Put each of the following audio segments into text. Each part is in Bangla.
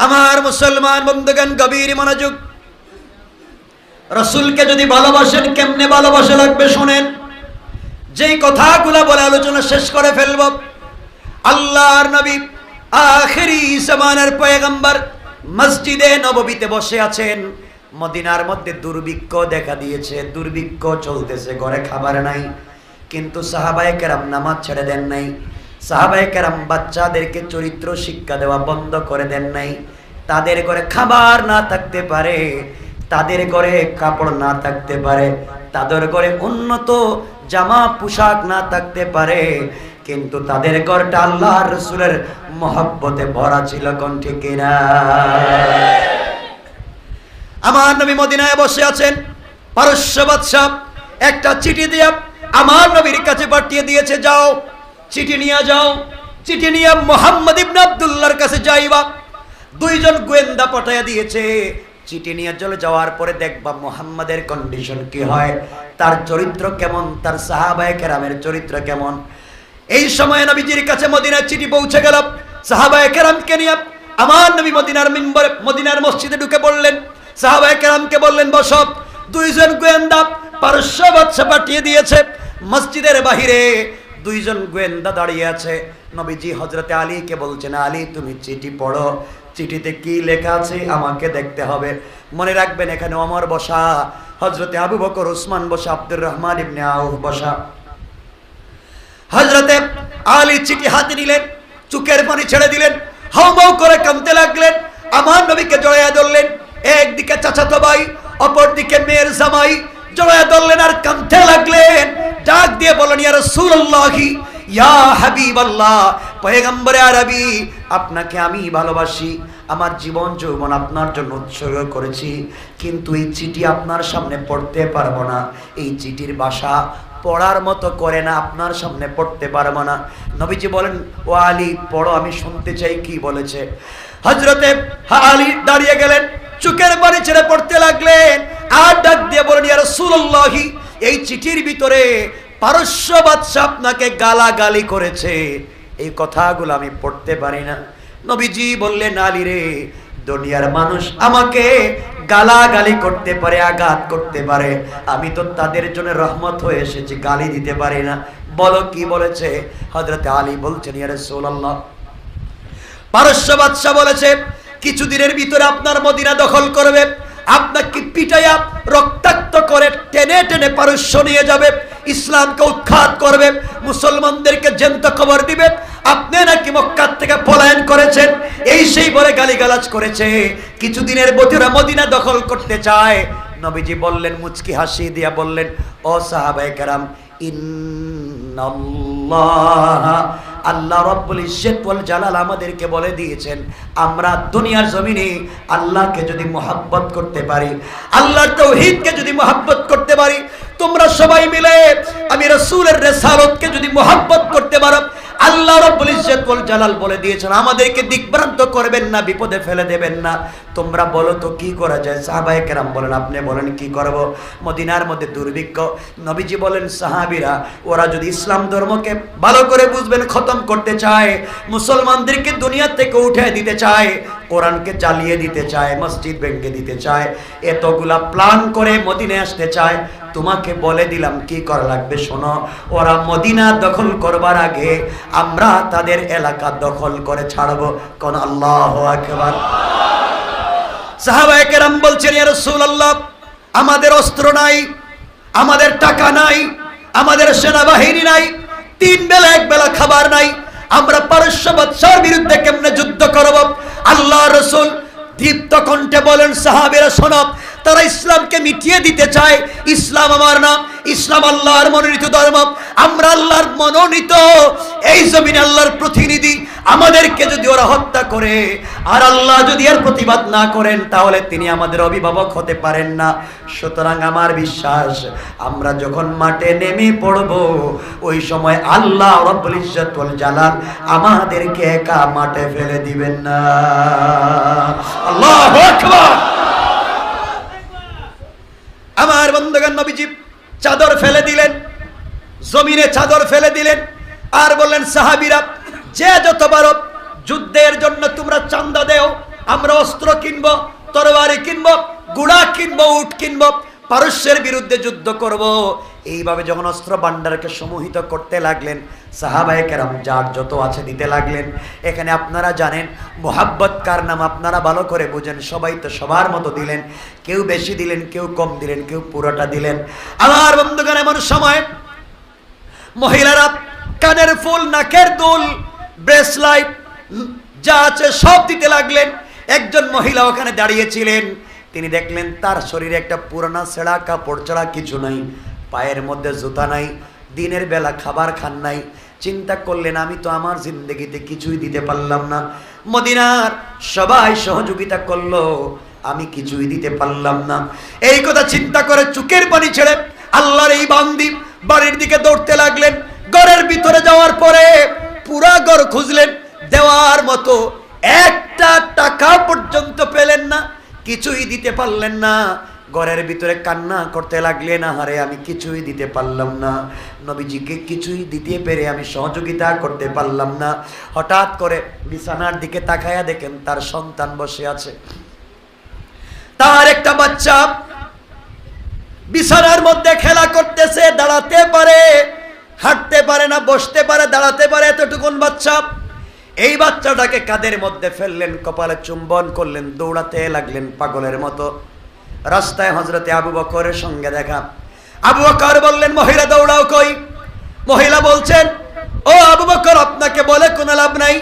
আমার মুসলমান বন্ধুগণ, গভীর মনোযোগ। রাসূলকে যদি ভালোবাসেন, কেমনে ভালোবাসা লাগবে শুনেন। যেই কথাগুলো বলে আলোচনা শেষ করে ফেলব। আল্লাহর নবী আখিরি জামানার পয়গম্বর মসজিদে নববীতে বসে আছেন। মদিনার মধ্যে দুর্ভিক্ষ দেখা দিয়েছে, দুর্ভিক্ষ চলতেছে, ঘরে খাবার নাই। কিন্তু সাহাবায়ে কেরাম নামাজ ছেড়ে দেন নাই। সাহাবায়ে কেরাম বাচ্চাদেরকে চরিত্র শিক্ষা দেওয়া বন্ধ করে দেন নাই। তাদের ঘরে খাবার না থাকতে পারে, তাদের ঘরে কাপড় না থাকতে পারে, তাদের ঘরে উন্নত জামা পোশাক না থাকতে পারে, কিন্তু তাদের ঘরটা আল্লাহর রাসূলের মহব্বতে ভরা ছিল। কোন ঠিক কিনা? আমার নবী মদিনায় বসে আছেন। পারস্য বাদশা একটা চিঠি দিয়ে আমার নবীর কাছে পাঠিয়ে দিয়েছে, যাও চিঠি নিয়ে যাও। চিঠি নিয়ে মুহাম্মদ ইবনে আব্দুল্লাহর কাছে যাইবা। দুইজন গোয়েন্দা পাঠিয়ে দিয়েছে। চিঠি নিয়ে চলে যাওয়ার পরে দেখবা মুহাম্মাদের কন্ডিশন কি হয়, তার চরিত্র কেমন, তার সাহাবায়ে কেরামের চরিত্র কেমন। এই সময় নবীজির কাছে মদিনার চিঠি পৌঁছে গেল। সাহাবায়ে কেরামকে নিয়ে আমার নবী মদিনার মিম্বরে, মদিনার মসজিদে ঢুকে পড়লেন। সাহাবায়ে কেরামকে বললেন, বসো। দুইজন গোয়েন্দা পারস্য বাদশা পাঠিয়ে দিয়েছে। মসজিদের বাহিরে দুইজন গোয়েন্দা দাঁড়িয়ে আছে। নবীজি হযরতে আলীকে বলছেন, আলী তুমি চিঠি পড়ো, চিঠিতে কি লেখা আছে আমাকে দেখতে হবে। মনে রাখবেন এখানে ওমর বসা, হযরতে আবু বকর, ওসমান বসা, আব্দুর রহমান ইবনে আউফ বসা। হযরতে আলী চিঠি হাতে নিলেন, চোখের পানি ছেড়ে দিলেন, হাউমাউ করে কাঁদতে লাগলেন। আমার নবীকে জড়াইয়া ধরলেন। একদিকে চাচাতো ভাই, অপরদিকে মেয়ের জামাই, জড়াইয়া ধরলেন আর কাঁদতে লাগলেন। ডাক দিয়ে বলেন, ইয়া রাসূলুল্লাহি, ইয়া হাবিবাল্লাহ, পয়গম্বরে আরবি, আপনাকে আমি ভালোবাসি, আমার জীবন যৌবন আপনার জন্য উৎসর্গ করেছি, কিন্তু এই চিঠি আপনার সামনে পড়তে পারবো না। এই চিঠির ভাষা পড়ার মতো করে না, আপনার সামনে পড়তে পারবো না। নবীজি বলেন, ও আলী পড়ো, আমি শুনতে চাই কি বলেছে। হযরতে আলী দাঁড়িয়ে গেলেন, চোখের পানি ছেড়ে পড়তে লাগলেন। আর ডাক দিয়ে বলেন, ইয়া রাসূলুল্লাহি, এই চিঠির ভিতরে পারস্য বাদশা আপনাকে গালাগালি করেছে, এই কথাগুলো আমি পড়তে পারি না। নবীজি বললেন, আলী রে, দুনিয়ার মানুষ আমাকে গালাগালি করতে পারে, আঘাত করতে পারে, আমি তো তাদের জন্য রহমত হয়ে এসেছি, গালি দিতে পারি না। বলো কি বলেছে? হযরতে আলী বলছেন, ইয়া রাসূলুল্লাহ, পারস্য বাদশা বলেছে কিছুদিনের ভিতরে আপনার মদিনা দখল করবে, আপনাকে পিটাইয়া রক্তাক্ত করে টেনে টেনে পারস্য নিয়ে যাবে, ইসলামকে উৎখাত করবে, মুসলমানদেরকে জ্যান্ত খবর দিবে আপনি নাকি মক্কা থেকে পলায়ন করেছেন, এই সেই বলে গালিগালাজ করেছে। কিছুদিনের ভিতরে মদিনা দখল করতে চায়। নবীজি বললেন, মুচকি হাসি দিয়া বললেন, ও সাহাবায়ে কেরাম, ইন্নাল্লাহ, আল্লাহ রাব্বুল ইজ্জত ওয়াল জালাল আমাদেরকে বলে দিয়েছেন, আমরা দুনিয়ার জমিনে আল্লাহকে যদি মহব্বত করতে পারি, আল্লাহর তাওহীদকে যদি মহব্বত করতে পারি, তোমরা সবাই মিলে আমি রাসূলের রিসালাতকে যদি মহব্বত করতে পারো, আল্লাহ রাব্বুল ইজ্জত ওয়াল জালাল বলে দিয়েছেন আমাদেরকে দিকভ্রান্ত করবেন না, বিপদে ফেলে দেবেন না। তোমরা বলো তো কি করা যায়? সাহাবায়ে কেরাম বলেন, আপনি বলেন কি করব? মদিনার মধ্যে দুর্ভিক্ষ। নবীজি বলেন, সাহাবীরা ওরা যদি ইসলাম ধর্মকে ভালো করে বুঝবেন, খতম করতে চায়, মুসলমানদেরকে দুনিয়া থেকে উঠে দিতে চায়, কোরআনকে জ্বালিয়ে দিতে চায়, মসজিদ ভেঙে দিতে চায়, এতগুলা প্ল্যান করে মদিনায় আসতে চায়, তোমাকে বলে দিলাম কি করা লাগবে শোনো। ওরা মদিনা দখল করবার আগে আমরা তাদের এলাকা দখল করে ছাড়বো। কোন আল্লাহু আকবার। সাহাবায়ে কেরাম বলছেন, ইয়া রাসূলুল্লাহ, আমাদের অস্ত্র নাই, আমাদের টাকা নাই, আমাদের সেনাবাহিনী নাই, তিন বেলা এক বেলা খাবার নাই, আমরা পারস্য বাদশার বিরুদ্ধে কেমনে যুদ্ধ করব? আল্লাহ রাসূল দীপ্ত কণ্ঠে বলেন, সাহাবীরা শোনো, তারা ইসলামকে মিটিয়ে দিতে চায়। ইসলাম আমার নাম, ইসলাম আল্লাহর মনোনীত ধর্ম, আমরা আল্লাহর মনোনীত, এই জমিনে আল্লাহর প্রতিনিধি। আমাদেরকে যদি ওরা হত্যা করে আর আল্লাহ যদি এর প্রতিবাদ না করেন, তাহলে তিনি আমাদের অভিভাবক হতে পারেন না। সুতরাং আমার বিশ্বাস, আমরা যখন মাঠে নেমে পড়ব, ওই সময় আল্লাহ রাব্বুল ইজ্জত ওয়াল জালাল আমাদেরকে একা মাঠে ফেলে দিবেন না। আল্লাহু আকবার। আমার বন্ধুগণ, নবীজি চাদর ফেলে দিলেন, জমিনে চাদর ফেলে দিলেন, আর বললেন, সাহাবীরা যে যত পারো যুদ্ধের জন্য তোমরা চাঁদা দেও, আমরা অস্ত্র কিনবো, তরবারি কিনবো, ঘোড়া কিনবো, উট কিনবো, পারস্যের বিরুদ্ধে যুদ্ধ করব। এইভাবে যখন অস্ত্র ভান্ডারকে সমুহিত করতে লাগলেন, সাহাবায়ে কেরাম যার যত আছে দিতে লাগলেন। এখানে আপনারা জানেন মোহাব্বত কার নাম, আপনারা ভালো করে বুঝেন। সবাই তো সবার মতো দিলেন, কেউ বেশি দিলেন, কেউ কম দিলেন, কেউ পুরোটা দিলেন। আমার বন্ধুগণ, এমন সময় মহিলারা কানের ফুল, নাকের দুল, ব্রেসলাইট যা আছে সব দিতে লাগলেন। একজন মহিলা ওখানে দাঁড়িয়েছিলেন, তিনি দেখলেন তার শরীরে একটা পুরানা ছেঁড়া কাপড় ছাড়া কিছু নাই, পায়ের মধ্যে জুতা নাই, দিনের বেলা খাবার খান নাই। চিন্তা করলেন আমি তো আমার জিন্দগিতে কিছুই দিতে পারলাম না, মদিনার সবাই সহযোগিতা করলো, আমি কিছুই দিতে পারলাম না। এই কথা চিন্তা করে চোখের পানি ছেড়ে আল্লাহর এই বান্দি বাড়ির দিকে দৌড়তে লাগলেন। ঘরের ভিতরে যাওয়ার পরে পুরা ঘর খুঁজলেন, দেওয়ার মতো একটা টাকা পর্যন্ত পেলেন না, কিছুই দিতে পারলেন না। ঘরের ভিতরে কান্না করতে লাগলেন, আহারে আমি কিছুই দিতে পারলাম না, নবীজিকে কিছুই দিতে পেরে আমি সহযোগিতা করতে পারলাম না। হঠাৎ করে বিছানার দিকে তাকায়া দেখেন তার সন্তান বসে আছে। তার একটা বাচ্চা বিছানার মধ্যে খেলা করতেছে, দাঁড়াতে পারে, হাঁটতে পারে না, বসতে পারে, দাঁড়াতে পারে, এতটুকুন বাচ্চা। এই বাচ্চাটাকে কাঁধের মধ্যে ফেললেন, কপালে চুম্বন করলেন, দৌড়াতে লাগলেন পাগলের মতো। রাস্তায় হযরতে আবু বকরের সঙ্গে দেখা। আবু বকর বললেন, মহিলা দৌড়াও কই? মহিলা বলছেন, ও আবু বকর, আপনাকে বলে কোনো লাভ নাই।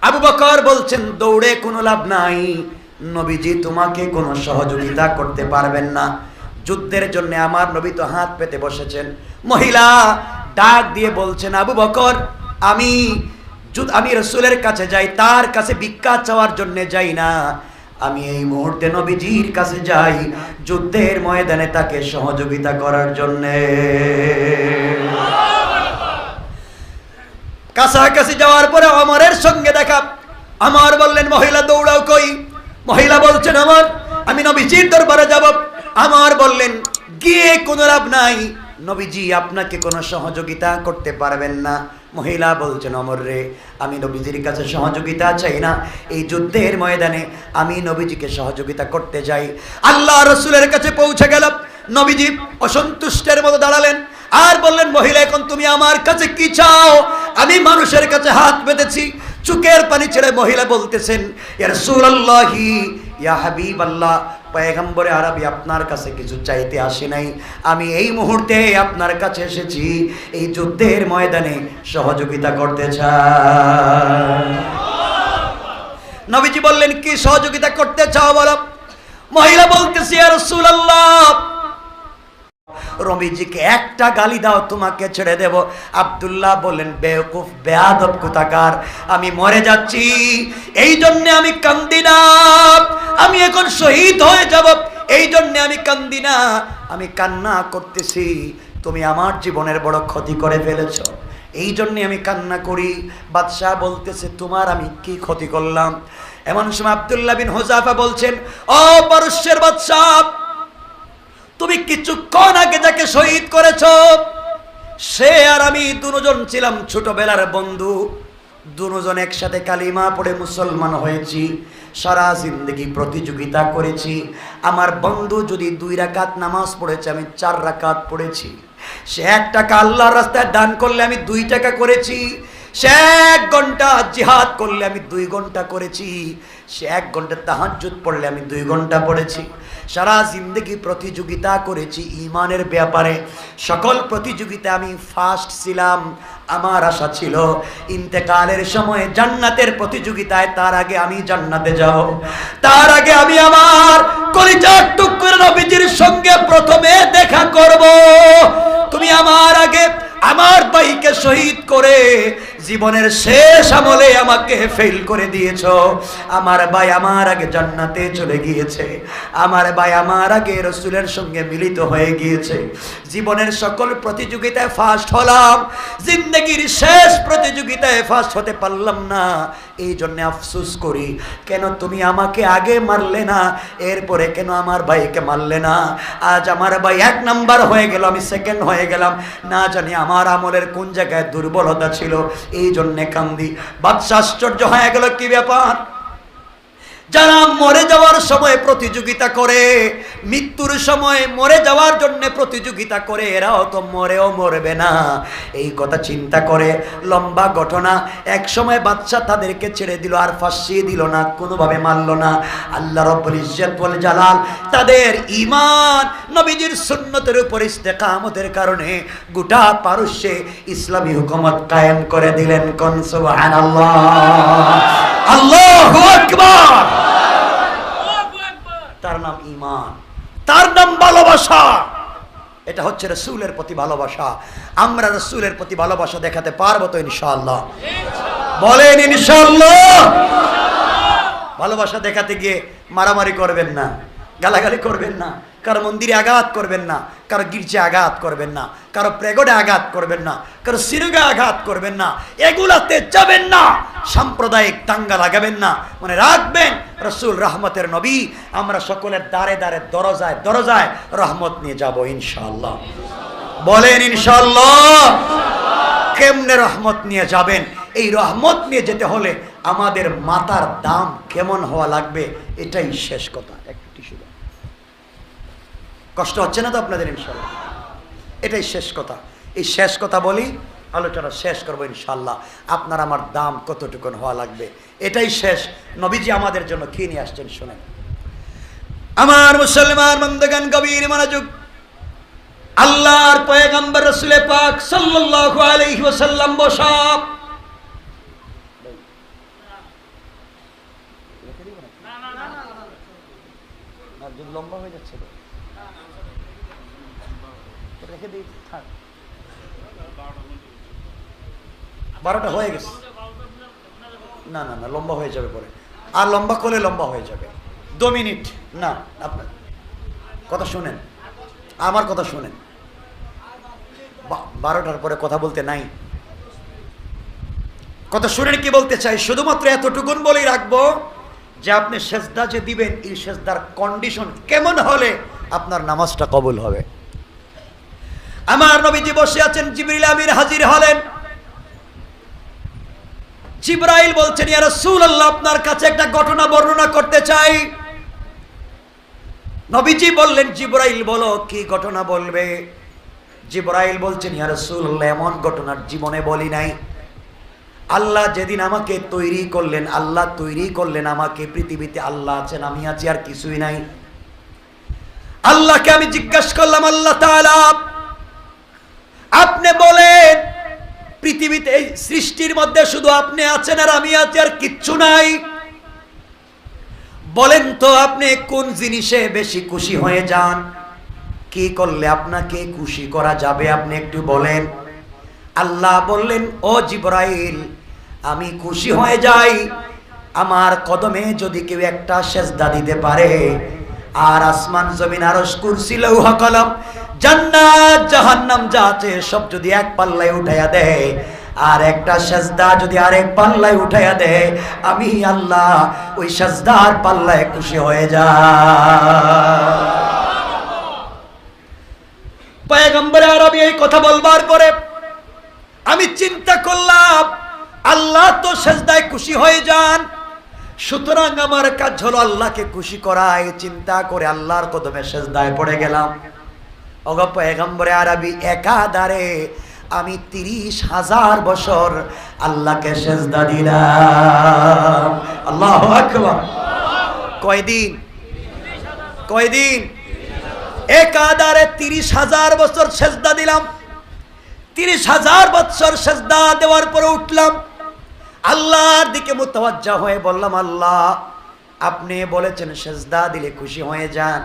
আবু বকর বলছেন, দৌড়ে কোনো লাভ নাই, নবীজি তোমাকে কোনো সহযোগিতা করতে পারবেন না, যুদ্ধের জন্য আমার নবী তো হাত পেতে বসেছেন। মহিলা ডাক দিয়ে বলছেন, আবু বকর, আমি রাসূলের কাছে যাই, তার কাছে ভিক্ষা চাওয়ার জন্য যাই না, আমি এই মুহূর্তে নবীজির কাছে যাই যুদ্ধের ময়দানে তাকে সহযোগিতা করার জন্য। কাছাকাছি যাওয়ার পরে ওমরের সঙ্গে দেখা। আমার বললেন, মহিলা দৌড়াও কই? মহিলা বলছেন, আমি নবীজির দরবারে যাব। আমার বললেন, গিয়ে কোনো লাভ নাই, নবীজি আপনাকে কোনো সহযোগিতা করতে পারবেন না। মহিলা বলছেন, ওমর রে, আমি নবীজির কাছে সহযোগিতা চাই না, এই যুদ্ধের ময়দানে আমি নবীজিকে সহযোগিতা করতে যাই। আল্লাহ রাসূলের কাছে পৌঁছে গেল। নবীজি অসন্তুষ্টের মতো দাঁড়ালেন আর বললেন, মহিলা, এখন তুমি আমার কাছে কি চাও? আমি মানুষের কাছে হাত পেতেছি। চোখের পানি ছেড়ে মহিলা বলতেছেন, ইয়া রাসূলুল্লাহি, ইয়া হাবিবাল্লাহ, পয়গম্বরে আরবি, আপনার কাছে কিছু চাইতে আসি নাই, আমি এই মুহূর্তে আপনার কাছে এসেছি এই যুদ্ধের ময়দানে সহযোগিতা করতে চাই। নবীজি বললেন, কি সহযোগিতা করতে চাও বলো? মহিলা বলতেছে, ইয়া রাসূলুল্লাহ, নবীজিকে একটা গালি দাও, তোমাকে ছেড়ে দেব। আব্দুল্লাহ বললেন, বেওকুফ, বেয়াদব কোথাকার, আমি মরে যাচ্ছি, এই জন্য আমি কান্দি না, আমি এখন শহীদ হয়ে যাব, এই জন্য আমি কান্দি না, আমি কান্না করতেছি তুমি আমার জীবনের বড় ক্ষতি করে ফেলেছো, এই জন্য আমি কান্না করি। বাদশাহ বলতেছে, তোমার আমি কি ক্ষতি করলাম? এমন সময় আব্দুল্লাহ বিন হুযাফা বলছেন, ও পারস্যের বাদশাহ, তুমি কিছুক্ষণ আগে যাকে শহীদ করেছ, সে আর আমি দুজন ছিলাম ছোটবেলার বন্ধু, দুজন একসাথে কালিমা পড়ে মুসলমান হয়েছি, সারা জিন্দগি প্রতিযোগিতা করেছি। আমার বন্ধু যদি 2 রাকাত নামাজ পড়েছে, আমি 4 রাকাত পড়েছি। সে 1 টাকা আল্লাহর রাস্তায় দান করলে আমি 2 টাকা করেছি। সে 1 ঘন্টা জিহাদ করলে আমি 2 ঘন্টা করেছি। সে 1 ঘন্টা তাহাজ্জুদ পড়লে আমি 2 ঘন্টা পড়েছি। সারা জিন্দগি প্রতিযোগিতা করেছি ঈমানের ব্যাপারে, সকল প্রতিযোগিতায় আমি ফার্স্ট ছিলাম। আমার আশা ছিল ইন্তেকালের সময় জান্নাতের প্রতিযোগিতায়, তার আগে আমি জান্নাতে যাব, তার আগে আমি আমার কলিজার টুকরা নবীজির সঙ্গে প্রথমে দেখা করব। তুমি আমার আগে আমার ভাইকে শহীদ করে জীবনের শেষ আমলে আমাকে ফেল করে দিয়েছো। আমার ভাই আমার আগে জান্নাতে চলে গিয়েছে, আমার ভাই আমার আগে রাসূলের সঙ্গে মিলিত হয়ে গিয়েছে। জীবনের সকল প্রতিযোগিতায় ফার্স্ট হলাম, জিন্দেগির শেষ প্রতিযোগিতায় ফার্স্ট হতে পারলাম না, এই জন্য আফসোস করি। কেন তুমি আমাকে আগে মারলে না, এরপরে কেন আমার ভাইকে মারলে না? আজ আমার ভাই 1 নাম্বার হয়ে গেল, আমি সেকেন্ড হয়ে গেলাম, না জানি আমার আমলের কোন জায়গায় দুর্বলতা ছিল, এই জন্যে কান্দি। বাদশা আশ্চর্য হয়ে গেল, কি ব্যাপার? যারা মরে যাওয়ার সময় প্রতিযোগিতা করে, মৃত্যুর সময় মরে যাওয়ার জন্য প্রতিযোগিতা করে, এরাও তো মরেও মরবে না, এই কথা চিন্তা করে লম্বা ঘটনা। এক সময় বাদশা তাদেরকে ছেড়ে দিল, আর ফাঁসি দিল না, কোনোভাবে মারল না। আল্লাহ রাব্বুল ইজ্জত ওয়াল জালাল তাদের ঈমান নবীজির সুন্নতের উপর ইস্তেকামতের কারণে গোটা পারস্যে ইসলামী হুকুমত কায়েম করে দিলেন। কোন সুবহানাল্লাহ, আল্লাহু আকবার। তার নাম ঈমান, তার নাম ভালোবাসা। এটা হচ্ছে রাসূলের প্রতি ভালোবাসা। আমরা রাসূলের প্রতি ভালোবাসা দেখাতে পারবো তো ইনশাআল্লাহ? বলেন ইনশাআল্লাহ। ভালোবাসা দেখাতে গিয়ে মারামারি করবেন না, গালাগালি করবেন না, কারো মন্দিরে আঘাত করবেন না, কারো গির্জা আঘাত করবেন না, কারো প্রেগোডে আঘাত করবেন না, কারো সিরুগে আঘাত করবেন না, এগুলাতে যাবেন না, সাম্প্রদায়িক দাঙ্গা লাগাবেন না। মনে রাখবেন রাসূল রহমতের নবী। আমরা সকলের দ্বারে দ্বারে দরজায় দরজায় রহমত নিয়ে যাব ইনশাআল্লাহ। বলেন ইনশাআল্লাহ। কেমনে রহমত নিয়ে যাবেন? এই রহমত নিয়ে যেতে হলে আমাদের মাথার দাম কেমন হওয়া লাগবে, এটাই শেষ কথা। একটু টিস্যু দাও, কষ্ট হচ্ছে না তো আপনাদের? ইনশাআল্লাহ এটাই শেষ কথা। এই শেষ কথা বলি, আলোচনা শেষ করবো ইনশাআল্লাহ। আপনার আমার দাম কতটুকুন হওয়া লাগবে, এটাই শেষ। নবীজি আমাদের জন্য কি নিয়ে আসছেন শুনেন। আমার মুসলমান বন্ধুগণ, গভীর মনোযোগ। আল্লাহর পয়গম্বর রাসূল পাক সাল্লাল্লাহু আলাইহি ওয়াসাল্লাম বসা। লম্বা হয়ে যাচ্ছে, রেখে দিই, থাক। 12টা হয়ে গেছে। না না না, লম্বা হয়ে যাবে পরে, আর লম্বা করলে লম্বা হয়ে যাবে। 2 মিনিট না, আপনার কথা শুনেন, আমার কথা শুনেন। 12টার পরে কথা বলতে নাই, কথা শুনেন কি বলতে চাই। শুধুমাত্র এতটুকুন বলেই রাখবো যে আপনি সেজদা যে দিবেন, এই সেজদার কন্ডিশন কেমন হলে আপনার নামাজটা কবুল হবে। আমার নবীজি বসে আছেন, জিবরিল আমিন হাজির হলেন। জিবরাইল বলছেন, ইয়া রাসূলুল্লাহ, আপনার কাছে একটা ঘটনা বর্ণনা করতে চাই। নবীজি বললেন, জিবরাইল বলো, কি ঘটনা বলবে? জিবরাইল বলছেন, ইয়া রাসূলুল্লাহ, এমন ঘটনার জীবনে বলি নাই। আল্লাহ যেদিন আমাকে তৈরি করলেন, আল্লাহ তৈরি করলেন আমাকে, পৃথিবীতে আল্লাহ আছেন, আমি আছি, আর কিছুই নাই। আল্লাহকে আমি জিজ্ঞাসা করলাম, আল্লাহ তাআলা আপনি বলেন পৃথিবীতে এই সৃষ্টির মধ্যে শুধু আপনি আছেন আর আমি আছি, আর কিচ্ছু নাই। বলেন তো আপনি কোন জিনিসে বেশি খুশি হয়ে যান? কি করলে আপনাকে খুশি করা যাবে, আপনি একটু বলেন। আল্লাহ বললেন, ও জিবরাইল, আমি খুশি হয়ে যাই আমার কদমে যদি কেউ একটা সেজদা দিতে পারে, আর আসমান জমিন আরশ কুরসি লৌহ কলম জান্নাত জাহান্নাম যা আছে সব যদি এক পাল্লায় উঠাইয়া দেয়, আর একটা সেজদা যদি আরেক পাল্লায় উঠাইয়া দেয়, আমি আল্লাহ ওই সেজদার পাল্লায় খুশি হয়ে যাই। পয়গম্বর আরবি এই কথা বলবার পরে আমি চিন্তা করলাম, আল্লাহ তো সেজদায় খুশি হয়ে যান, সুতরাং আমার কাজ হলো আল্লাহকে খুশি করা। এই চিন্তা করে আল্লাহর কদমে সেজদায় পড়ে গেলাম। ওগো পয়গম্বর আরবি, একাধারে আমি 30,000 বছর আল্লাহকে সেজদা দিলাম। আল্লাহু আকবার। কয়দিন? কয়দিন? একাধারে 30,000 বছর সেজদা দিলাম। 30,000 বছর সেজদা দেওয়ার পরে উঠলাম, আল্লাহর দিকে মুতাওয়াজ্জা হয়ে বললাম, আল্লাহ আপনি বলেছেন সেজদা দিলে খুশি হয়ে যান,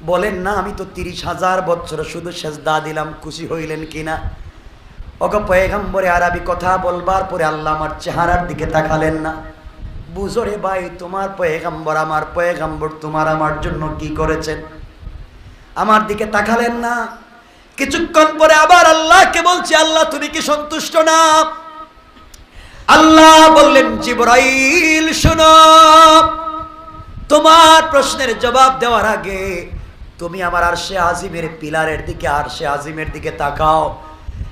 বলেন না আমি তো 30,000 বছর শুধু সেজদা দিলাম, খুশি হইলেন কিনা? ওগো পয়গম্বরে আরবি কথা বলবার পরে আল্লাহ আমার চেহারার দিকে তাকালেন না। বুঝো রে ভাই, তোমার পয়গম্বর, আমার পয়গম্বর তোমার আমার জন্য কি করেছেন? আমার দিকে তাকালেন না। কিছুক্ষণ পরে আবার আল্লাহকে বলছি, আল্লাহ তুমি কি সন্তুষ্ট না? আল্লাহ বললেন, জিবরাইল শোনো, তোমার প্রশ্নের জবাব দেওয়ার আগে তুমি আমার আরশে আজিমের পিলারের দিকে, আরশে আজিমের দিকে তাকাও।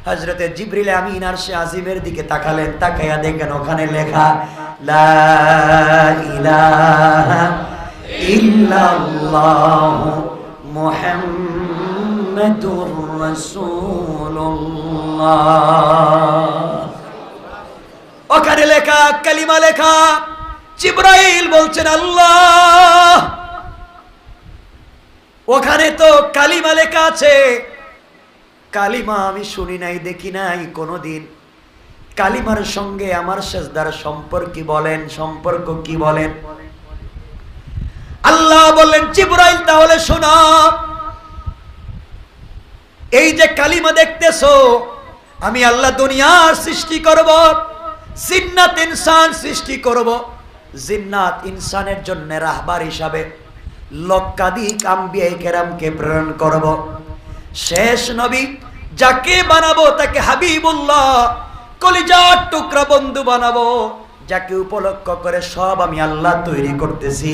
হযরতে জিবরিল আমিন আরশে আজিমের দিকে তাকালেন, তাকাইয়া দেখেন ওখানে লেখা লা ইলাহা ইল্লাল্লাহ মুহাম্মাদুর রাসূলুল্লাহ। ওখানে লেখা, কালিমা লেখা। জিবরাইল বলছেন আল্লাহ, ওখানে তো কালিমা লেখা আছে, কালিমা আমি শুনি নাই, দেখি নাই কোনোদিন। কালিমার সঙ্গে আমার সেজদার সম্পর্ক কি বলেন? আল্লাহ বললেন জিবরাইল তাহলে শোনো, এই যে কালিমা দেখতেছো, আমি আল্লাহ দুনিয়ার সৃষ্টি করব, জিন্নাত ইনসান সৃষ্টি করব। জিন্নাত ইনসানের জন্য রাহবার হিসাবে লক্ষাধিক আম্বিয়া কেরামকে প্রেরণ করব। শেষ নবী যাকে বানাবো তাকে হাবিবুল্লাহ, কলিজার টুকরা বন্ধু বানাবো, যাকে উপলক্ষ করে সব আমি আল্লাহ তৈরি করতেছি।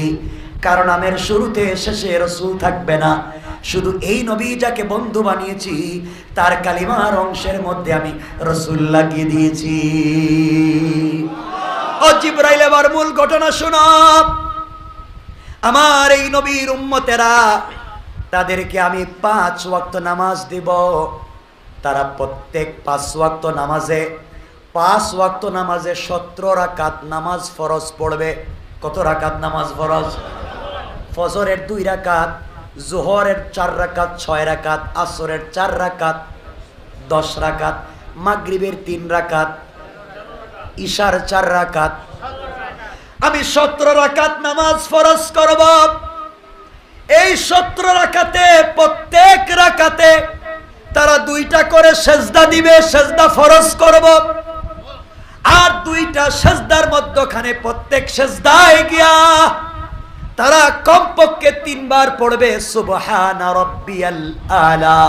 কারণ আমের শুরুতে শেষে রাসূল থাকবে না, শুধু এই নবী যাকে বন্ধু বানিয়েছি তার কালিমার অংশের মধ্যে আমি রাসূল লাগিয়ে দিয়েছি। ও জিবরাইল, এবার মূল ঘটনা শোনো। আমার এই নবীর উম্মতেরা, তাদেরকে আমি 5 ওয়াক্ত নামাজ দেব। তারা প্রত্যেক 5 ওয়াক্ত নামাজে 17 রাকাত নামাজ ফরজ পড়বে। কত রাকাত নামাজ ফরজ? ফজরের 2 রাকাত, জোহরের 4 রাকাত 6 রাকাত, আসরের 4 রাকাত 10 রাকাত, মাগরিবের 3 রাকাত, ইশার 4 রাকাত। আমি 17 রাকাত নামাজ ফরজ করব। এই 17 রাকাতে প্রত্যেক রাকাতে তারা 2টা করে সেজদা দিবে, সেজদা ফরজ করব। আর 2টা সেজদার মধ্যখানে প্রত্যেক সেজদায় গিয়া তারা কমপক্ষে 3 বার পড়বে সুবহান রাব্বিয়াল আলা।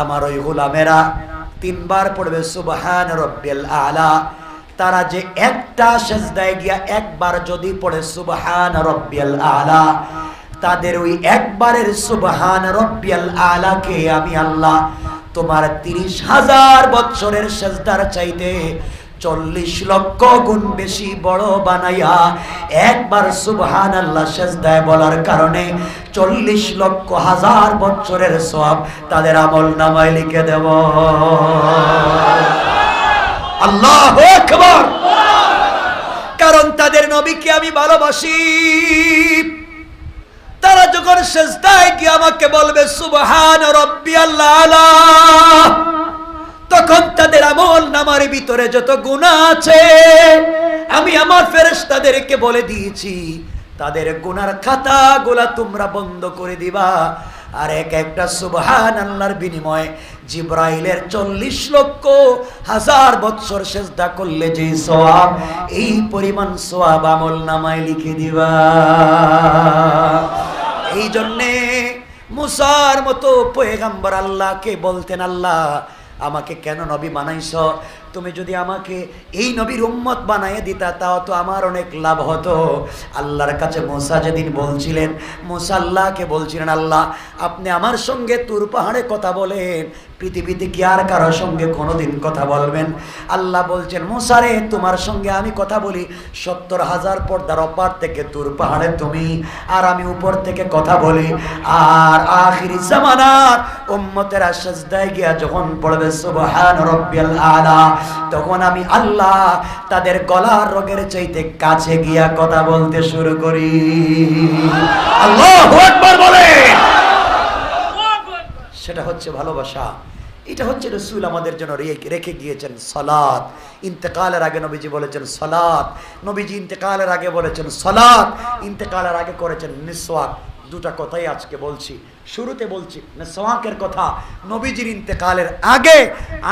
আমার ওই গোলামেরা 3 বার পড়বে সুবহান রাব্বিয়াল আলা। তারা যে একটা সেজদায় গিয়া একবার যদি পড়ে সুবহান রাব্বিয়াল আলা, তাদের ওই একবারের সুবহান রাব্বিয়াল আলাকে আমি আল্লাহ তোমার 30,000 বছরের সেজদার চাইতে 40 লক্ষ গুণ বেশি বড় বানাইয়া একবার সুবহানাল্লাহ সেজদায় বলার কারণে 40 লক্ষ হাজার বছরের সওয়াব তাদের আমলনামায় লিখে দেব। আল্লাহু আকবার। কারণ তাদের নবীকে আমি ভালোবাসি। তারা যখন সেজদায় গিয়ে আমাকে বলবে সুবহান রাব্বিয়াল আলা, তখন তাদের আমলনামার ভিতরে যত গুনাহ আছে আমি আমার ফেরেশতাদেরকে বলে দিয়েছি, তাদের গুনার খাতাগুলা তোমরা বন্ধ করে দিবা। আর একটা সুবহানাল্লাহর বিনিময়ে জিবরাইলের 40 লক্ষ হাজার বছর সেজদা করলে যে সওয়াব, এই পরিমাণ সওয়াব আমলনামায় লিখে দিবা। এই জন্যে মুসার মতো পয়গম্বর আল্লাহকে বলতেন, আল্লাহ আমাকে কেন নবী বানাইছ? তুমি যদি আমাকে এই নবীর উম্মত বানাইয়ে দিতা তাও তো আমার অনেক লাভ হতো। আল্লাহর কাছে মুসা যেদিন বলছিলেন, মুসা আল্লাহকে বলছিলেন, আল্লাহ আপনি আমার সঙ্গে তুর পাহাড়ে কথা বলেন, পৃথিবীতে কি আর কারোর সঙ্গে কোনোদিন কথা বলবেন? আল্লাহ বলছেন, মুসা রে তোমার সঙ্গে আমি কথা বলি 70,000 পর্দার অপার থেকে তুর পাহাড়ে তুমি, আর আমি উপর থেকে কথা বলি। আর আখিরি জামানার উম্মতেরা সিজদায় গিয়া যখন পড়বে সুবহান রাব্বিয়াল আলা, তখন আমি আল্লাহ তাদের গলার রগের চাইতে কাছে গিয়া কথা বলতে শুরু করি। আল্লাহু আকবার বলে। সেটা হচ্ছে ভালোবাসা। এটা হচ্ছে রাসূল আমাদের জন্য রেখে গিয়েছেন সালাত। ইন্তেকালের আগে নবীজি বলেছেন সালাত, নবীজি ইন্তেকালের আগে বলেছেন সালাত, ইন্তেকালের আগে করেছেন মিসওয়াক। 2টা কথাই আজকে বলছি। শুরুতে বলছি মিসওয়াকের কথা। নবীজির ইন্তেকালের আগে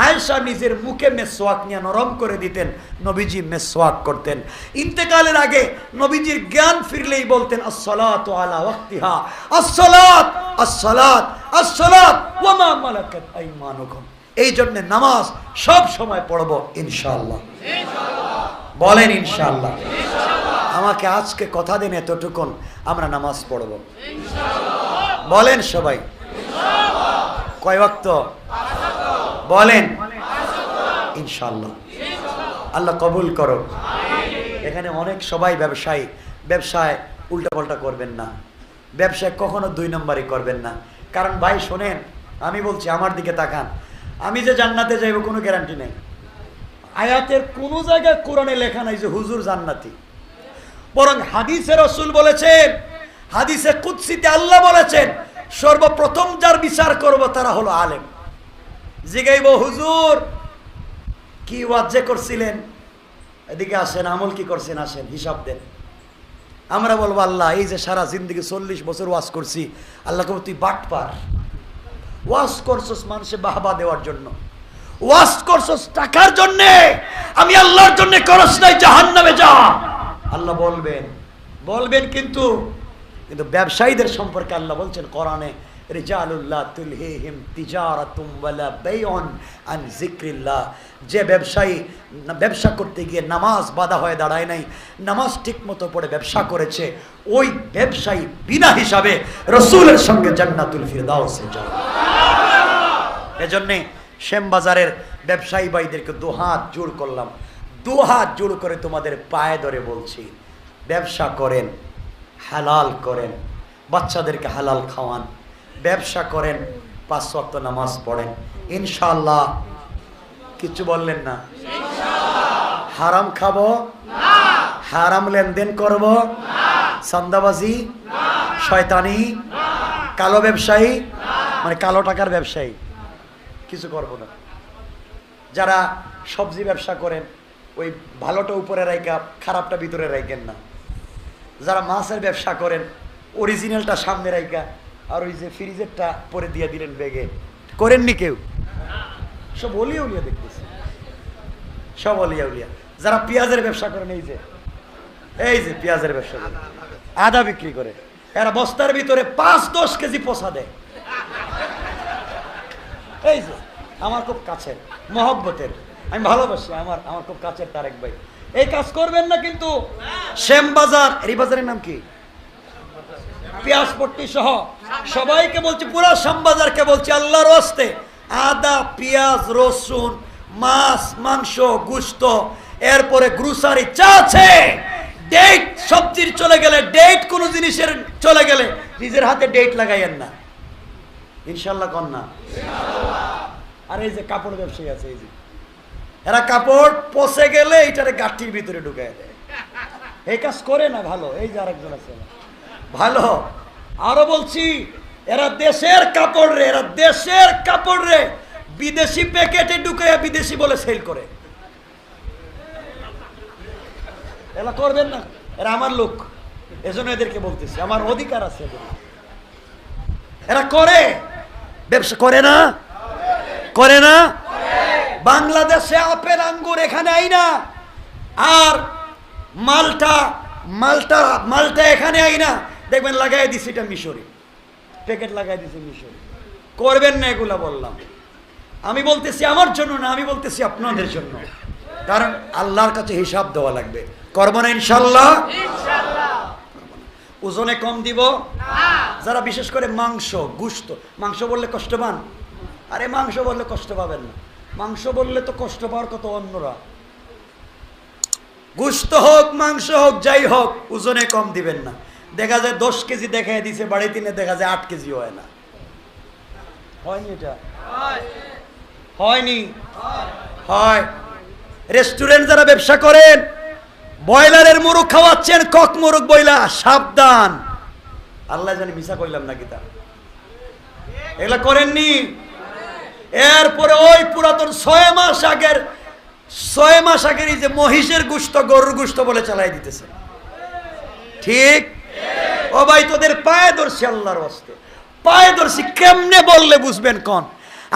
আয়েশা নিজের মুখে মিসওয়াক নিয়ে নরম করে দিতেন, নবীজি মিসওয়াক করতেন। ইন্তেকালের আগে নবীজির জ্ঞান ফিরলেই বলতেন আসসালাতু আলা ওয়াক্তিহা, আসসালাত আসসালাত আসসালাত ওয়া মা মালাকাত আইমানুকুম। এই জন্য নামাজ সব সময় পড়ব ইনশাআল্লাহ। বলেন ইনশাআল্লাহ। আমাকে আজকে কথা দেন এতটুকুন আমরা নামাজ পড়ব ইনশাআল্লাহ। বলেন সবাই ইনশাআল্লাহ। কয় ওয়াক্ত? বলেন ইনশাআল্লাহ। আল্লাহ কবুল করো। এখানে অনেক সবাই ব্যবসায়ী, ব্যবসায় উল্টাপাল্টা করবেন না, ব্যবসায় কখনো 2 নম্বরই করবেন না। কারণ ভাই শোনেন, আমি বলছি, আমার দিকে তাকান, আমি যে জান্নাতে যাইব কোনো গ্যারান্টি নেই। আয়াতের কোন জায়গায় কোরআনে লেখা নাই যে হুজুর জান্নাতি, বরং হাদিসে রাসূল বলেছেন, হাদিসে কুদসিতে আল্লাহ বলেছেন, সর্বপ্রথম যার বিচার করব তারা হলো আলেম। জিগাইব, হুজুর কি ওয়াজ করছিলেন, এদিকে আসেন, আমল কি করছেন, আসেন হিসাব দেন। আমরা বলবো, আল্লাহ এই যে সারা জিন্দগি 40 বছর ওয়াজ করছি, আল্লাহ কবে তুই বাটপার, ওয়াজ করছস মানুষে বাহবা দেওয়ার জন্য, ওয়াজ করছস টাকার জন্য, আমি আল্লাহর জন্য করস নাই, জাহান্নামে যা। আল্লাহ বলবেন কিন্তু ব্যবসায়ীদের সম্পর্কে আল্লাহ বলছেন কোরআনে, রিজালুল্লাহ তুলহিহিম তিজারাতুম ওয়ালা বাইউন আন যিকরিল্লাহ, যে ব্যবসায়ী ব্যবসা করতে গিয়ে নামাজ বাধা হয়ে দাঁড়ায় নাই, নামাজ ঠিকমতো পড়ে ব্যবসা করেছে, ওই ব্যবসায়ী বিনা হিসাবে রাসূলের সঙ্গে জান্নাতুল ফিরদাউসে যাবে। এজন্য শ্যামবাজারের ব্যবসায়ী ভাইদেরকে 2 হাত জোড় করলাম, 2 হাত জোড় করে তোমাদের পায়ে ধরে বলছি, ব্যবসা করেন, হালাল করেন, বাচ্চাদেরকে হালাল খাওয়ান, ব্যবসা করেন, 5 ওয়াক্ত নামাজ পড়েন, ইনশাআল্লাহ। কিছু বললেন না? হারাম খাবো না, হারাম লেনদেন করব না, চাঁদাবাজি না, শয়তানি না, কালো ব্যবসায়ী মানে কালো টাকার ব্যবসায়ী কিছু করব না। যারা সবজি ব্যবসা করেন, ওই ভালোটা উপরে রাইকা খারাপটা ভিতরে রাইকেন না। যারা মাছের ব্যবসা করেন, অরিজিনালটা সামনে রাইকা আর ওই যে ফ্রিজেরটা পরে দিয়ে দিলেন ব্যাগে, করেননি কেউ? সব অলিয়া উলিয়া দেখতেছে, সব অলিয়া উলিয়া। যারা পেঁয়াজের ব্যবসা করেন, এই যে পেঁয়াজের ব্যবসা করে, আদা বিক্রি করে, এরা বস্তার ভিতরে 5-10 কেজি পচা দেয়। এই যে আমার খুব কাছের, মহব্বতের, আমি ভালোবাসি, আমার খুব কাছের তারেক ভাই, এই কাজ করবেন না কিন্তু। শ্যামবাজার, এই বাজারের নাম কি, পেঁয়াজপট্টি সহ সবাইকে বলছি, পুরো শ্যামবাজারকে বলছি, আল্লাহর ওয়াস্তে আদা, পেঁয়াজ, রসুন, মাছ, মাংস, গোশত, এরপরে গ্রোসারি যা আছে, ডেট সবজির চলে গেলে, ডেট কোন জিনিসের চলে গেলে নিজের হাতে ডেট লাগাইয়েন না, ইনশাআল্লাহ কন না। আর এই যে কাপড় ব্যবসায়ী আছে, এই যে এরা কাপড় পচে গেলে এটারে গাঠির ভিতরে ঢুকায় দেয়, এই কাজ করে না ভালো। এই যে আরেকজন আছে ভালো, আরো বলছি, এরা দেশের কাপড় রে বিদেশি প্যাকেটে ঢুকায় বিদেশি বলে সেল করে। এরা করবেন না, এরা আমার লোক, এজন্য এদেরকে বলতেছি, আমার অধিকার আছে। এরা করে ব্যবসা, করে না। বাংলাদেশে আপেল আঙ্গুর এখানে আই না, আর মালটা এখানে আই না, দেখবেন লাগাই দিছি এটা মিশরি, প্যাকেট লাগাই দিছি মিশরি। করবেন না এগুলা বললাম, আমি বলতেছি আমার জন্য না, আমি বলতেছি আপনাদের জন্য, কারণ আল্লাহর কাছে হিসাব দেওয়া লাগবে। করবো না ইনশাল্লাহ? ওজনে কম দিব না। যারা বিশেষ করে মাংস, গোশত, মাংস বললে কষ্ট পান, আরে মাংস বললে কষ্ট পাবেন না, মাংস বললে তো কষ্ট পাওয়ার কত অন্যরা। গোশত হোক, মাংস হোক, যাই হোক, ওজনে কম দিবেন না। দেখা যায় 10 কেজি দেখায় দিছে, বাড়ি তিনে দেখা যায় 8 কেজি হয় না। হয়নি? এটা হয়নি? হয়। রেস্টুরেন্ট যারা ব্যবসা করেন, ব্রয়লারের মুরগ খাওয়াচ্ছেন, কক মুরগ বইলা, সাবধান, আল্লাহ জানি মিশা কইলাম নাকি তা, এগুলা করেননি। এরপরে ওই পুরাতন 6 মাস আগের এই যে মহিষের গোশত, গরুর গোশত বলে চালাই দিতেছে, ঠিক? ও ভাই, তোদের পায়ে ধরছি, আল্লাহর ওয়াস্তে পায়ে ধরছি, কেমনে বললে বুঝবেন কোন?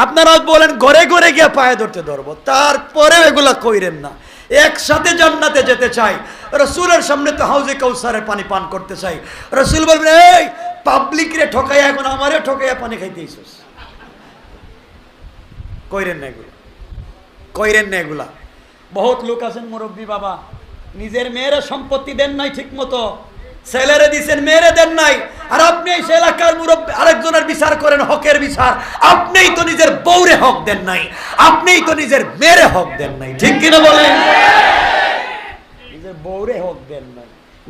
আপনারা বলেন ঘরে ঘরে গিয়ে পায়ে ধরতে ধরবো, তারপরে এগুলা কইরেন না। একসাথে জান্নাতে যেতে চাই, রাসূলের সামনে তো হাউজে কাউসারের পানি পান করতে চাই। রাসূল বলবেন, এই পাবলিক রে ঠকাইয়া এখন আমারে ঠকাইয়া পানি খাইতেইছস। কইরেন না এগুলা। বহুত লোক আছেন মুরব্বী বাবা, নিজের মেয়েরা সম্পত্তি দেন নাই ঠিক মতো, ছেলেরে দিছেন, মেয়েরে দেন নাই, আর আপনি এই এলাকার মুরব্বী আরেকজনের বিচার করেন, হকের বিচার। আপনিই তো নিজের বউরে হক দেন নাই, আপনিই তো নিজের মেয়েরে হক দেন নাই, ঠিক কিনা বলেন? নিজের বউরে হক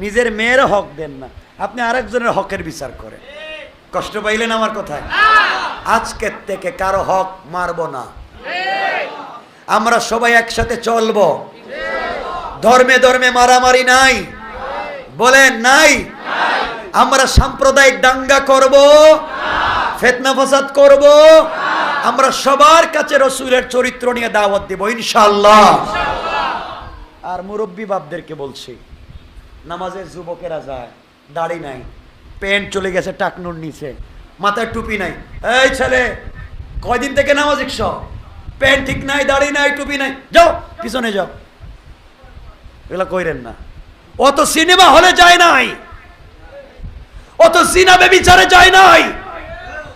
নিজের মেয়ের হক দেন না, আপনি আরেকজনের হকের বিচার করেন। কষ্ট পাইলেন আমার কথায়? আজকের থেকে কারো হক মারব না, আমরা সবাই একসাথে চলবো। ধর্মে ধর্মে মারামারি নাই, বলেন নাই। আমরা সাম্প্রদায়িক দাঙ্গা করব, ফিতনা ফাসাদ করব। আমরা সবার কাছে রাসূলের চরিত্র নিয়ে দাওয়াত দেব ইনশাআল্লাহ। আর মুরব্বী বাপদেরকে বলছি, নামাজের যুবকেরা যায়, দাড়ি নাই, প্যান্ট চলে গেছে টাকনুর নিচে, মাথায় টুপি নাই। এই ছেলে, কয়দিন থেকে নামাজ শিখছ? প্যান্ট ঠিক নাই, দাড়ি নাই, টুপি নাই, যাও পিছনে যাও। এগুলা কইরেন না। অত সিনেমা হলে যায় নাই, অত সিনেমা বিচারে যায় নাই,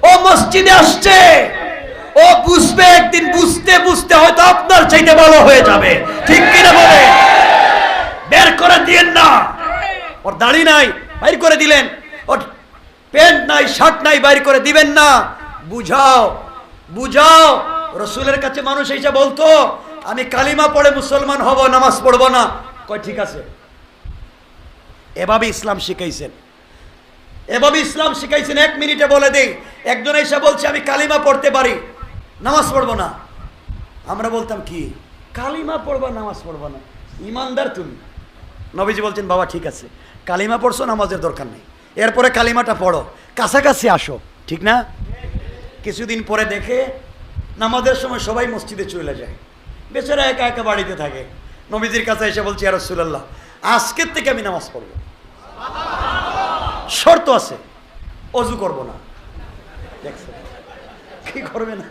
ও মসজিদে আসছে, ও বুঝবে একদিন, বুঝতে বুঝতে হয়তো আপনার চাইতে ভালো হয়ে যাবে, ঠিক কিনা বলে? বের করে দিয়েন না। ওর দাড়ি নাই, বাইর করে দিলেন। ওর প্যান্ট নাই, শার্ট নাই, বাইর করে দিবেন না। বুঝাও, বুঝাও। রাসূলের কাছে মানুষ এসে বলতো, আমি কালিমা পড়ে মুসলমান হব, নামাজ পড়বো না। কয় ঠিক আছে। এভাবে ইসলাম শিখাইছেন, এভাবে ইসলাম শিখাইছেন। 1 মিনিটে বলে দেই, একজন এসে বলছে আমি কালিমা পড়তে পারি, নামাজ পড়বো না। আমরা বলতাম কি, কালিমা পড়বা, নামাজ পড়বো না? ইমানদার তুমি। নবীজি বলছেন, বাবা ঠিক আছে, কালিমা পড়ছো, নামাজের দরকার নেই, এরপরে কালিমাটা পড়ো, কাছাকাছি আসো, ঠিক না? কিছুদিন পরে দেখে নামাজের সময় সবাই মসজিদে চলে যায়, বেচারা একা একা বাড়িতে থাকে। নবীজির কাছে এসে বলছি, ইয়া রাসূলুল্লাহ, আজকের থেকে আমি নামাজ পড়ব, শর্ত আছে, অজু করব না। দেখছেন কি করবে না?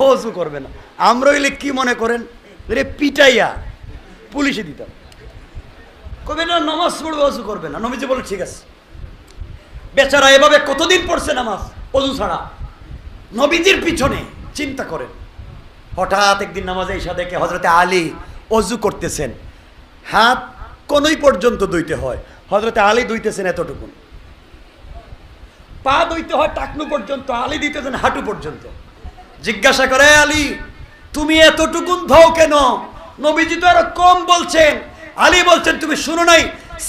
অজু করবে না। আমরা হইলে কি মনে করেন, রে পিটাইয়া পুলিশে দিতাম। কবে না নামাজ পড়বে, অজু করবে না। নবীজি বলে ঠিক আছে। বেচারা এভাবে কতদিন পড়ছে নামাজ অজু ছাড়া, নবীজির পিছনে। চিন্তা করেন, হঠাৎ একদিন নামাজে এসে দেখে হযরতে আলী অজু করতেছেন, হাত কোনই পর্যন্ত ধুইতে হয়, হযরতে আলী ধুইতেছেন এতটুকু, পা ধুইতে হয় টাকনু পর্যন্ত, আলী দিতেছেন হাঁটু পর্যন্ত। জিজ্ঞাসা করে, আলী তুমি এতটুকুন ধোও কেন? নবীজি তো আরো কম বলছেন। আলী বলছেন, তুমি শুনো নাই?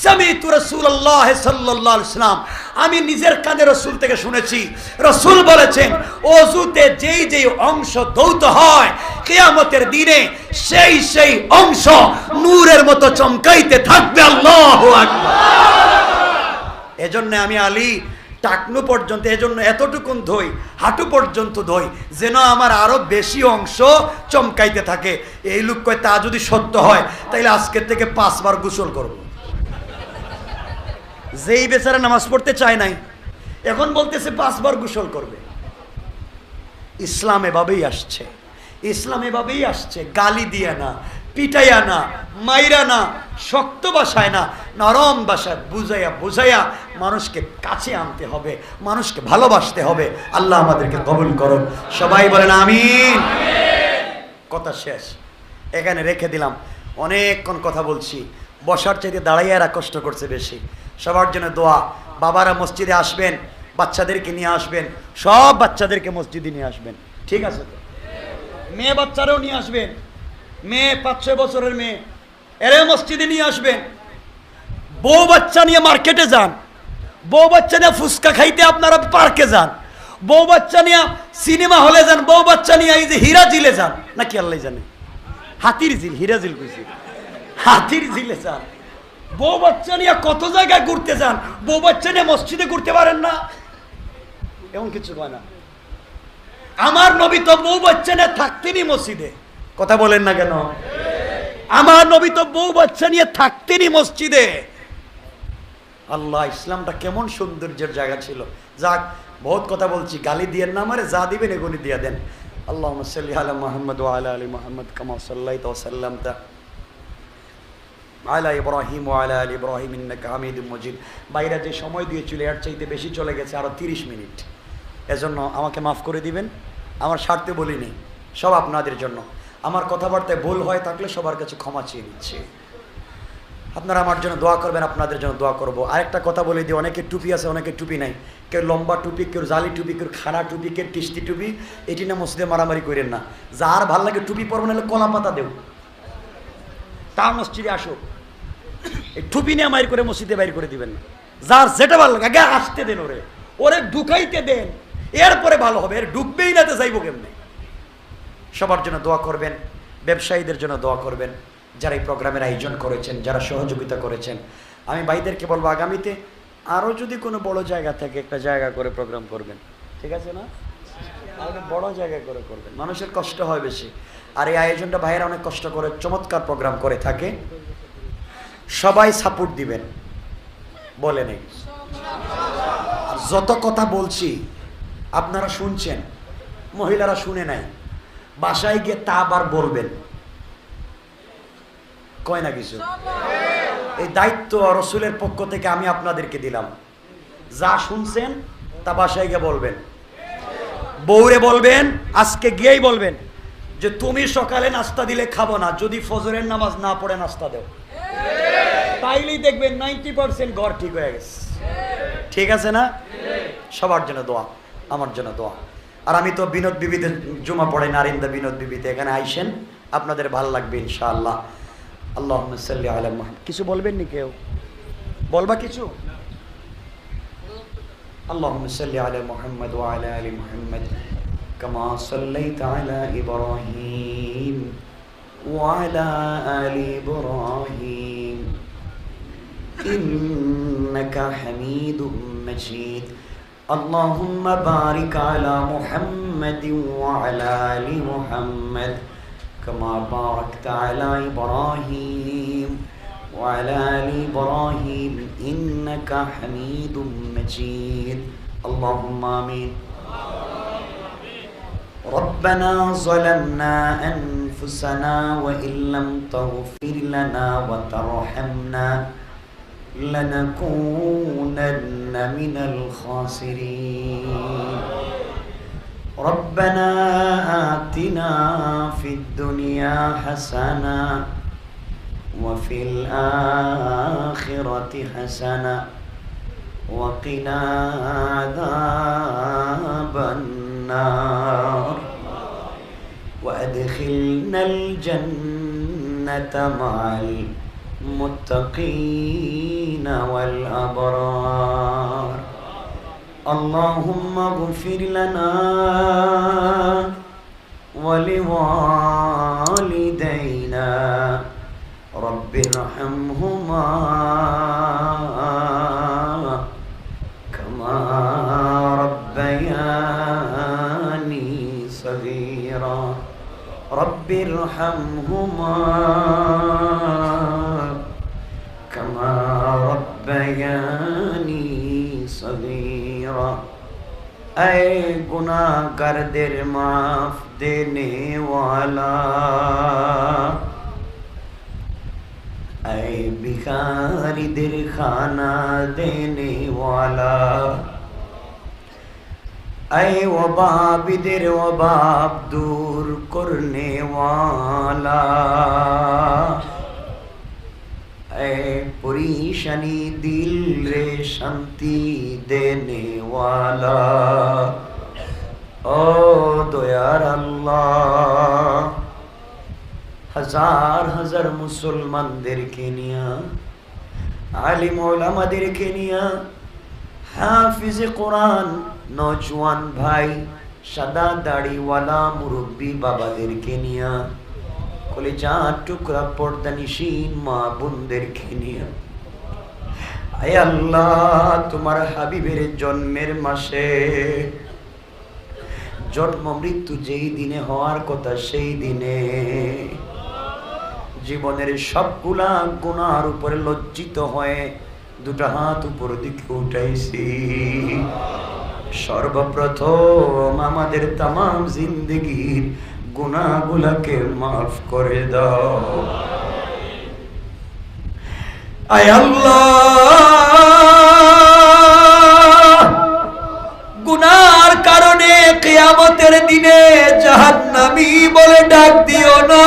সামিতু রাসূলুল্লাহ সাল্লাল্লাহু আলাইহি ওয়াসাল্লাম, আমি নিজের কানে রাসূল থেকে শুনেছি, রাসূল বলেছেন ওযুতে যেই যেই অংশ ধৌত হয় কিয়ামতের দিনে সেই সেই অংশ নূরের মতো চমকাইতে থাকবে। আল্লাহু আকবার। এজন্য আমি আলী টাকনু পর্যন্ত, এজন্য এতটুকুন ধই, হাঁটু পর্যন্ত ধই, যেন আমার আরো বেশি অংশ চমকাইতে থাকে। এই লোক কয়, তা যদি সত্য হয় তাইলে আজকের থেকে 5 বার গোসল করব। যেই বেচারা নামাজ পড়তে চায় নাই, এখন বলতেছে 5 বার গোসল করবে। ইসলাম এভাবেই আসছে, ইসলাম এভাবেই আসছে। গালি দিয়ে না, পিটাইয়া না, মাইরা না, শক্ত ভাষায় না, নরম ভাষায় বুঝাইয়া বুঝাইয়া মানুষকে কাছে আনতে হবে, মানুষকে ভালোবাসতে হবে। আল্লাহ আমাদেরকে কবুল করুন, সবাই বলেন আমিন। কথা শেষ, এখানে রেখে দিলাম। অনেকক্ষণ কথা বলছি, বসার চাইতে দাঁড়াইয়া এরা কষ্ট করছে বেশি। সবার জন্য দোয়া। বাবারা মসজিদে আসবেন, বাচ্চাদেরকে নিয়ে আসবেন, সব বাচ্চাদেরকে মসজিদে নিয়ে আসবেন, ঠিক আছে তো? মেয়ে বাচ্চারাও নিয়ে আসবেন, মেয়ে 5-6 বছরের মেয়ে, এরা মসজিদে নিয়ে আসবেন। বউ বাচ্চা নিয়ে মার্কেটে যান, বউ বাচ্চা নিয়ে ফুচকা খাইতে আপনারা পার্কে যান, বউ বাচ্চা নিয়ে সিনেমা হলে যান, বউ বাচ্চা নিয়ে এই যে হীরা ঝিলে যান, নাকি আল্লাহ জানে, হাতির ঝিল, হীরা ঝিল কইছি, হাতির ঝিলে যান। বউ বাচ্চা নিয়ে কত জায়গায় ঘুরতে যান, বউ বাচ্চা নিয়ে মসজিদে ঘুরতে পারেন না? এমন কিছু হয় না। আমার নবী তো বউ বাচ্চা নিয়ে থাকতেনই মসজিদে। কথা বলেন না কেন? আমার নবী তো বউ বাচ্চা নিয়ে থাকতেনই মসজিদে। আল্লাহ, ইসলামটা কেমন সৌন্দর্যের জায়গা ছিল। যাক, বহুত কথা বলছি, গালি দিয়েন না আমারে, যা দিবেন এগুলি দিয়ে দেন। আল্লাহুম্মা সাল্লি আলা মুহাম্মদ ওয়া আলা আলি মুহাম্মদ কামা সাল্লাইতা ওয়া সাল্লামতা আলা ইব্রাহিম ওয়া আলা আলি ইব্রাহিম ইন্নাকা হামিদুম মাজিদ। বাইরে যে সময় দিয়েছিল এর চাইতে বেশি চলে গেছে, আরো 30 মিনিট। এজন্য আমাকে মাফ করে দিবেন, আমার স্বার্থে বলিনি, সব আপনাদের জন্য। আমার কথাবার্তায় ভুল হয় থাকলে সবার কাছে ক্ষমা চেয়ে নিচ্ছি। আপনারা আমার জন্য দোয়া করবেন, আপনাদের জন্য দোয়া করব। আরেকটা কথা বলে দিই, অনেকের টুপি আছে, অনেকের টুপি নাই। কেউ লম্বা টুপি, কেউ জালি টুপি, কেউ খাড়া টুপি, কেউ কিস্তি টুপি। এটি না মসজিদে মারামারি করেন না। যার ভাল লাগে টুপি পরবেন, হলে কলা পাতা দেও, তার মসজিদে আসো। এই টুপি নিয়ে মাইর করে মসজিদে বাইর করে দিবেন না। যার যেটা ভালো লাগে আগে আসতে দেন, ওরে ঢুকাইতে দেন, এরপরে ভালো হবে। এর ঢুকবেই না তো যাইব কেমনে? সবার জন্য দোয়া করবেন, ব্যবসায়ীদের জন্য দোয়া করবেন, যারা এই প্রোগ্রামের আয়োজন করেছেন, যারা সহযোগিতা করেছেন। আমি ভাইদেরকে বলবো আগামীতে আরও যদি কোনো বড় জায়গা থাকে একটা জায়গা করে প্রোগ্রাম করবেন, ঠিক আছে না? আরো বড় জায়গা করে করবেন, মানুষের কষ্ট হয় বেশি। আর এই আয়োজনটা ভাইয়েরা অনেক কষ্ট করে চমৎকার প্রোগ্রাম করে থাকে। সবাই সাপোর্ট দিবেন, বলে নেই। আর যত কথা বলছি আপনারা শুনছেন, মহিলারা শুনে নাই, বাসায় গিয়ে তা আবার বলবেন, কয় না কিছু? এই দায়িত্ব রসুলের পক্ষ থেকে আমি আপনাদেরকে দিলাম। যা শুনছেন তা বাসায় গিয়ে বলবেন, বউরে বলবেন, আজকে গিয়েই বলবেন যে তুমি সকালে নাস্তা দিলে খাবো না, যদি ফজরের নামাজ না পড়ে নাস্তা দেও, তাইলেই দেখবেন 90% ঘর ঠিক হয়ে গেছে। ঠিক আছে না? সবার জন্য দোয়া, আমার জন্য দোয়া। আর আমি তো বিনোদ বিবিতে জুমা পড়ে, নারিন্দা বিনোদ বিবিতে, এখানে আইসেন, আপনাদের ভালো লাগবে ইনশাআল্লাহ। আল্লাহুম্মা সাল্লি আলা মুহাম্মাদ। কিছু বলবেন নি কেউ? বলবা কিছু? আল্লাহুম্মা সাল্লি আলা মুহাম্মাদ ওয়া আলা আলি মুহাম্মাদ কামা সাল্লাইতা আলা ইব্রাহিম ওয়া আলা আলি ইব্রাহিম ইন্নাকা হামিদুম মাজিদ। আল্লাহুম্মা বারিক আলা মুহাম্মাদিন ওয়া আলা আলি মুহাম্মাদ كما باركت على إبراهيم وعلى آل إبراهيم إنك حميد مجيد. اللهم آمين. ربنا ظلمنا أنفسنا وإن لم تغفر لنا وترحمنا لنكونن من الخاسرين. ربنا آتنا في الدنيا حسنة وفي الآخرة حسنة وقنا عذاب النار وأدخلنا الجنة مع المتقين والأبرار. اللهم اغفر لنا ولوالدينا رب ارحمهما كما ربياني صغيرا. رب ارحمهما كما ربياني صغيرا. اے गुनाहगारদের माफ देने वाला, ऐ भिखारीদের खाना देने वाला, ऐ वबाबीদের वबाब दूर करने वाला, ऐ परेशानी दिल रे शांति देने वाला। ओ दयार अल्लाह, हजार हजार मुसलमानদেরকে নিয়া, আলিম ওলামাদেরকে নিয়া, হাফিজে কোরআন নওজওয়ান ভাই, সাদা দাড়িওয়ালা মুরব্বী বাবাদেরকে নিয়া, কলিজার টুকরা পর্দানিশীন মা বোনদেরকে নিয়া, আয় আল্লাহ তোমার হাবিবের জন্মের মাসে, জন্ম মৃত্যু যেই দিনে হওয়ার কথা সেই দিনে জীবনের সবগুলা গুনার উপরে লজ্জিত হয়ে দুটা হাত উপর দিকে উঠাইছি। সর্বপ্রথম আমাদের তামাম জিন্দেগির গুনাহগুলোকে মাফ করে দাও। আয় আল্লাহ, গুনার কারণে কিয়ামতের দিনে জাহান্নামী বলে ডাক দিও না।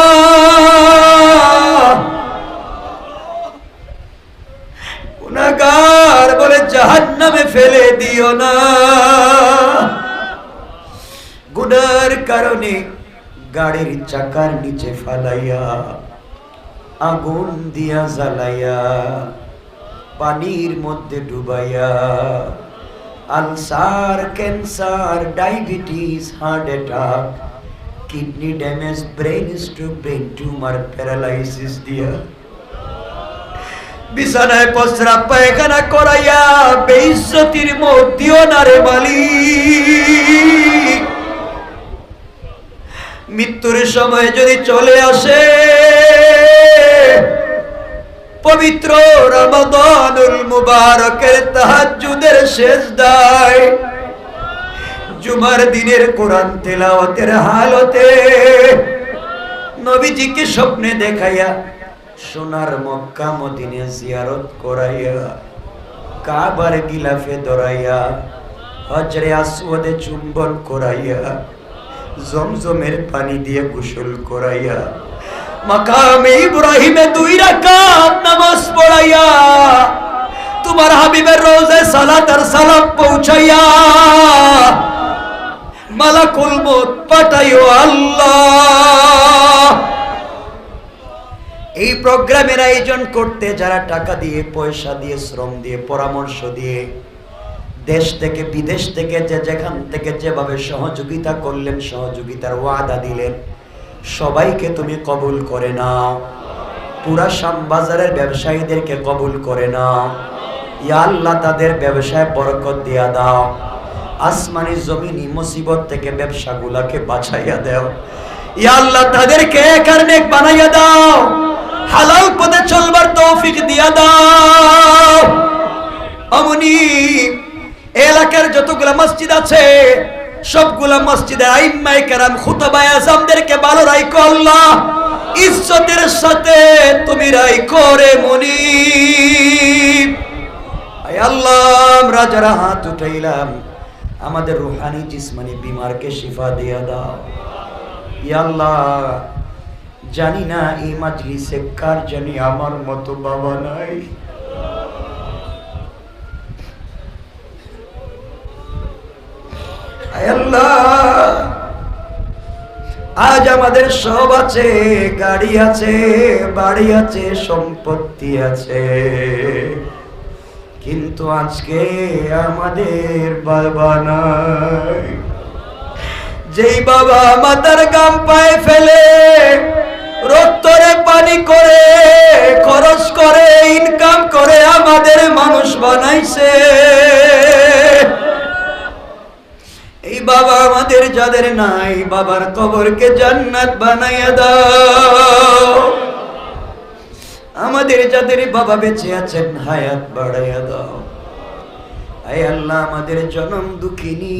গুনাহগার বলে জাহান্নামে ফেলে দিও না। গুনার কারণে গাড়ির চাকার নিচে ফালাইয়া আগুন দিয়া জ্বালাইয়া পানির মধ্যে ডুবাইয়া ulcer, cancer, diabetes, heart attack, kidney damage, brain stroke, brain tumour, paralysis দিয়া বিছানায় প্রস্রাব পায়খানা করাইয়া বেইজ্জতির মধ্যেও না রে মালিক। মৃত্যুর সময় যদি চলে আসে পবিত্র রমাদানুল মুবারকের তাহাজ্জুদের সিজদায় জুমার দিনের কোরআন তেলাওয়াতের হালতে নবীজিকে স্বপ্নে দেখাইয়া সোনার মক্কা মদিনা জিয়ারত করাইয়া কাবার গিলাফে দরাইয়া হজরে আসওয়াদে চুম্বন করাইয়া জমজমের পানি দিয়ে গোসল করাইয়া মাকামে ইব্রাহিমে 2 রাকাত নামাজ পড়াইয়া তোমার হাবিবের রওজায় সালাত আর সালাম পৌঁছাইয়া মালাকুল মউত পাঠাইও আল্লাহ। এই প্রোগ্রামের আয়োজন করতে যারা টাকা দিয়ে, পয়সা দিয়ে, শ্রম দিয়ে, পরামর্শ দিয়ে, দেশ থেকে বিদেশ থেকে যে যেখান থেকে যেভাবে সহযোগিতা করলেন, সহযোগিতার ওয়াদা দিলেন, সবাইকে তুমি কবুল করে নাও। পুরা শ্যামবাজারের ব্যবসায়ীদেরকে কবুল করে নাও। ইয়া আল্লাহ তাদের ব্যবসায় বরকত দিয়া দাও। আসমানি জমিনি মুসিবত থেকে ব্যবসাগুলোকে বাঁচাইয়া দাও। ইয়া আল্লাহ তাদেরকে নেক নেক বানাইয়া দাও। হালাল পথে চলবার তৌফিক দিয়া দাও। অমনি এলাকার যতগুলা মসজিদ আছে সবগুলা মসজিদে আইম্মায়ে কেরাম, খুতবায়ে আযমদেরকে ভালো রাখো আল্লাহ। ইজ্জতের সাথে তুমি রাখো রে মুনিব। আয় আল্লাহ, আমরা যারা হাত উঠাইলাম আমাদের রূহানি জিসমানি বিমারকে শিফা দিয়া দাও। ইয়া আল্লাহ, জানি না এই মাজলিসে কার জানি আমার মতো বাবা নাই। আয় আল্লাহ, আজ আমাদের সব আছে, গাড়ি আছে, বাড়ি আছে, সম্পত্তি আছে, কিন্তু আজকে আমাদের বাবা নাই। যেই বাবা মাথার গাম পায়ে ফেলে রক্তরে পানি করে খরচ করে ইনকাম করে আমাদের মানুষ বানাইছে, এই বাবা আমাদের যাদের নাই বাবার কবরকে জান্নাত বানাইয়া দাও। আমাদের যাদের বাবা বেঁচে আছেন হায়াত বাড়াইয়া দাও। আয় আল্লাহ, আমাদের জনম দুঃখিনী